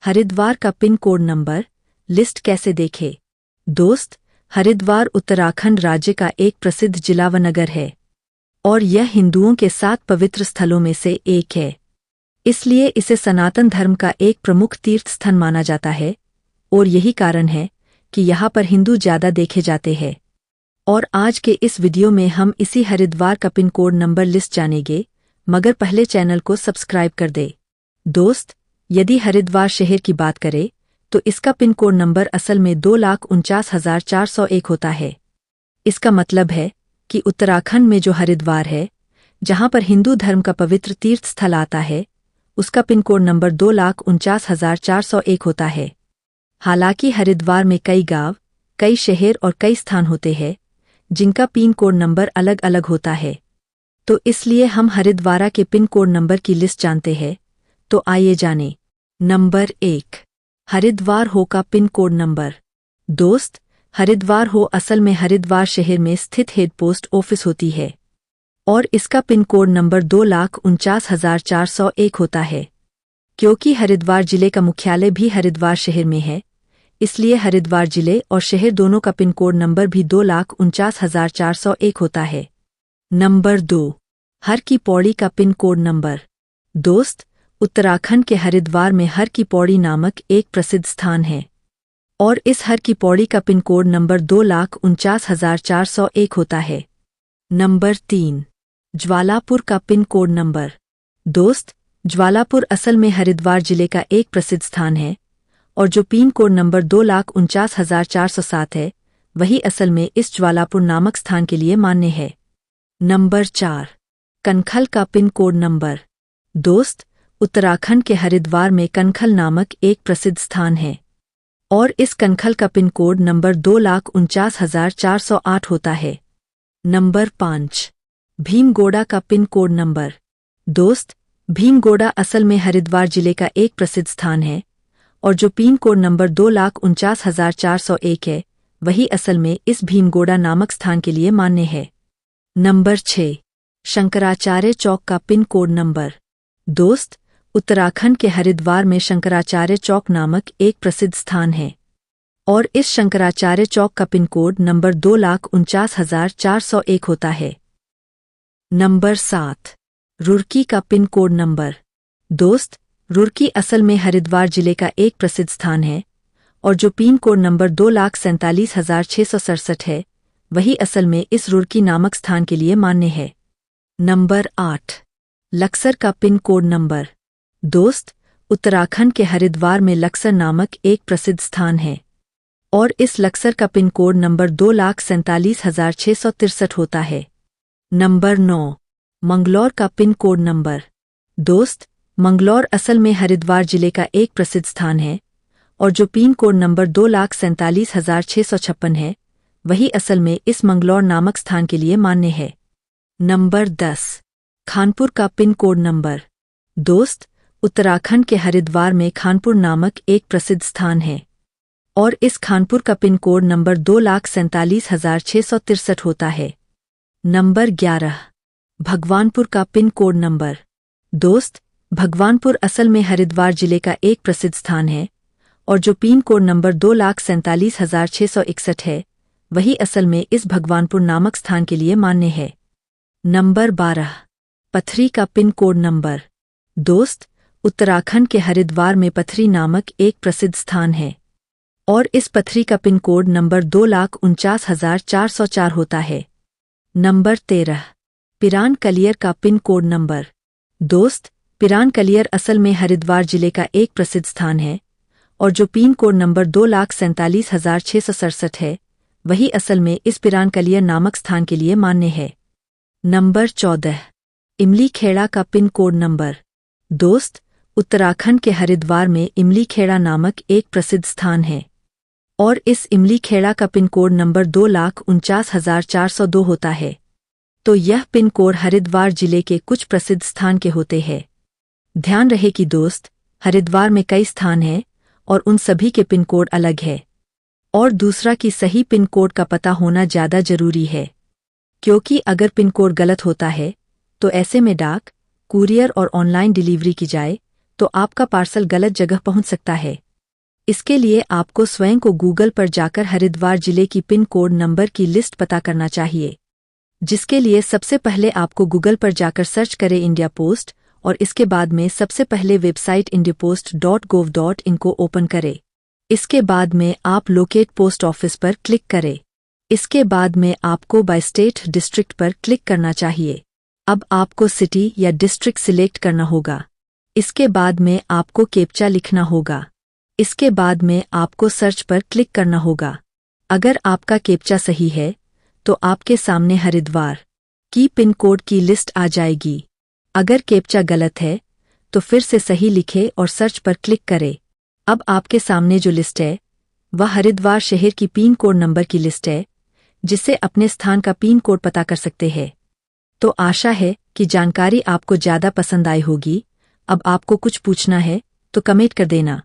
हरिद्वार का pin code number list कैसे देखें? दोस्त, हरिद्वार उत्तराखंड राज्य का एक प्रसिद्ध जिला व नगर है और यह हिंदुओं के 7 पवित्र स्थलों में से एक है। इसलिए इसे सनातन धर्म का एक प्रमुख तीर्थ स्थान माना जाता है और यही कारण है कि यहाँ पर हिंदू ज़्यादा देखे जाते हैं। और आज के इस वीडियो में हम इसी हरिद्वार का पिन कोड नंबर लिस्ट जानेंगे, मगर पहले चैनल को सब्सक्राइब कर दे। दोस्त, यदि हरिद्वार शहर की बात करें तो इसका पिन कोड नंबर असल में 2,49,401 होता है। इसका मतलब है कि उत्तराखंड में जो हरिद्वार है, जहाँ पर हिंदू धर्म का पवित्र तीर्थ स्थल आता है, उसका पिन कोड नंबर 2,49,401 होता है। हालांकि हरिद्वार में कई गांव, कई शहर और कई स्थान होते हैं जिनका पिन कोड नंबर अलग अलग होता है, तो इसलिए हम हरिद्वार के पिन कोड नंबर की लिस्ट जानते हैं। तो आइए जानें। नंबर 1, हरिद्वार हो का पिन कोड नंबर। दोस्त, हरिद्वार हो असल में हरिद्वार शहर में स्थित हेड पोस्ट ऑफिस होती है और इसका पिन कोड नंबर 2,49,401 होता है। क्योंकि हरिद्वार जिले का मुख्यालय भी हरिद्वार शहर में है, इसलिए हरिद्वार जिले और शहर दोनों का पिन कोड नंबर भी 2,49,401 होता है। नंबर 2, हर की पौड़ी का पिन कोड नंबर। दोस्त, उत्तराखंड के हरिद्वार में हर की पौड़ी नामक एक प्रसिद्ध स्थान है और इस हर की पौड़ी का पिन कोड नंबर 2,49,401 होता है। नंबर 3, ज्वालापुर का पिन कोड नंबर। दोस्त, ज्वालापुर असल में हरिद्वार जिले का एक प्रसिद्ध स्थान है और जो पिन कोड नंबर 2,49,407 है, वही असल में इस ज्वालापुर नामक स्थान के लिए मान्य है। नंबर 4, कनखल का पिन कोड नंबर। दोस्त, उत्तराखंड के हरिद्वार में कनखल नामक एक प्रसिद्ध स्थान है और इस कनखल का पिन कोड नंबर 2,49,408 होता है। नंबर 5, भीमगोड़ा का पिन कोड नंबर। दोस्त, भीमगोड़ा असल में हरिद्वार जिले का एक प्रसिद्ध स्थान है और जो पिन कोड नंबर 2,49,401 है, वही असल में इस भीमगोड़ा नामक स्थान के लिए मान्य है। नंबर 6, शंकराचार्य चौक का पिन कोड नंबर। दोस्त, उत्तराखंड के हरिद्वार में शंकराचार्य चौक नामक एक प्रसिद्ध स्थान है और इस शंकराचार्य चौक का पिन कोड नंबर 2,49,401 होता है। नंबर 7, रुड़की का पिन कोड नंबर। दोस्त, रुड़की असल में हरिद्वार जिले का एक प्रसिद्ध स्थान है और जो पिन कोड नंबर 2,47,667 है, वही असल में इस रुड़की नामक स्थान के लिए मान्य है। नंबर 8, लक्सर का पिन कोड नंबर। दोस्त, उत्तराखंड के हरिद्वार में लक्सर नामक एक प्रसिद्ध स्थान है और इस लक्सर का पिन कोड नंबर 2,47,663 होता है। नंबर 9, मंगलौर का पिन कोड नंबर। दोस्त, मंगलौर असल में हरिद्वार जिले का एक प्रसिद्ध स्थान है और जो पिन कोड नंबर 2,47,656 है, वही असल में इस मंगलौर नामक स्थान के लिए मान्य है। नंबर 10, खानपुर का पिन कोड नंबर। दोस्त, उत्तराखंड के हरिद्वार में खानपुर नामक एक प्रसिद्ध स्थान है और इस खानपुर का पिन कोड नंबर 2,47,663 होता है। नंबर 11, भगवानपुर का पिन कोड नंबर। दोस्त, भगवानपुर असल में हरिद्वार जिले का एक प्रसिद्ध स्थान है और जो पिन कोड नंबर 2,47,661 है, वही असल में इस भगवानपुर नामक स्थान के लिए मान्य है। नंबर 12, पथरी का पिन कोड नंबर। दोस्त, उत्तराखंड के हरिद्वार में पथरी नामक एक प्रसिद्ध स्थान है और इस पथरी का पिन कोड नंबर 2,49,404 होता है। नंबर 13, पिरान कलियर का पिन कोड नंबर। दोस्त, पिरान कलियर असल में हरिद्वार जिले का एक प्रसिद्ध स्थान है और जो पिन कोड नंबर 2,47,667 है, वही असल में इस पिरान कलियर नामक स्थान के लिए मान्य है। नंबर 14, इमली खेड़ा का पिन कोड नंबर। दोस्त, उत्तराखंड के हरिद्वार में इमली खेड़ा नामक एक प्रसिद्ध स्थान है और इस इमली खेड़ा का पिन कोड नंबर 2,49,402 होता है। तो यह पिन कोड हरिद्वार जिले के कुछ प्रसिद्ध स्थान के होते हैं। ध्यान रहे कि दोस्त, हरिद्वार में कई स्थान हैं और उन सभी के पिन कोड अलग है और दूसरा कि सही पिन कोड का पता होना ज़्यादा जरूरी है, क्योंकि अगर पिन कोड गलत होता है तो ऐसे में डाक, कुरियर और ऑनलाइन डिलीवरी की जाए तो आपका पार्सल गलत जगह पहुंच सकता है। इसके लिए आपको स्वयं को गूगल पर जाकर हरिद्वार जिले की पिन कोड नंबर की लिस्ट पता करना चाहिए, जिसके लिए सबसे पहले आपको गूगल पर जाकर सर्च करें इंडिया पोस्ट और इसके बाद में सबसे पहले वेबसाइट indiapost.gov.in को ओपन करें। इसके बाद में आप लोकेट पोस्ट ऑफिस पर क्लिक करें। इसके बाद में आपको बाय स्टेट डिस्ट्रिक्ट पर क्लिक करना चाहिए। अब आपको सिटी या डिस्ट्रिक्ट सिलेक्ट करना होगा। इसके बाद में आपको कैप्चा लिखना होगा। इसके बाद में आपको सर्च पर क्लिक करना होगा। अगर आपका कैप्चा सही है तो आपके सामने हरिद्वार की पिन कोड की लिस्ट आ जाएगी। अगर कैप्चा गलत है तो फिर से सही लिखें और सर्च पर क्लिक करें। अब आपके सामने जो लिस्ट है वह हरिद्वार शहर की पिन कोड नंबर की लिस्ट है, जिससे अपने स्थान का पिन कोड पता कर सकते हैं। तो आशा है कि जानकारी आपको ज़्यादा पसंद आई होगी। अब आपको कुछ पूछना है तो कमेंट कर देना।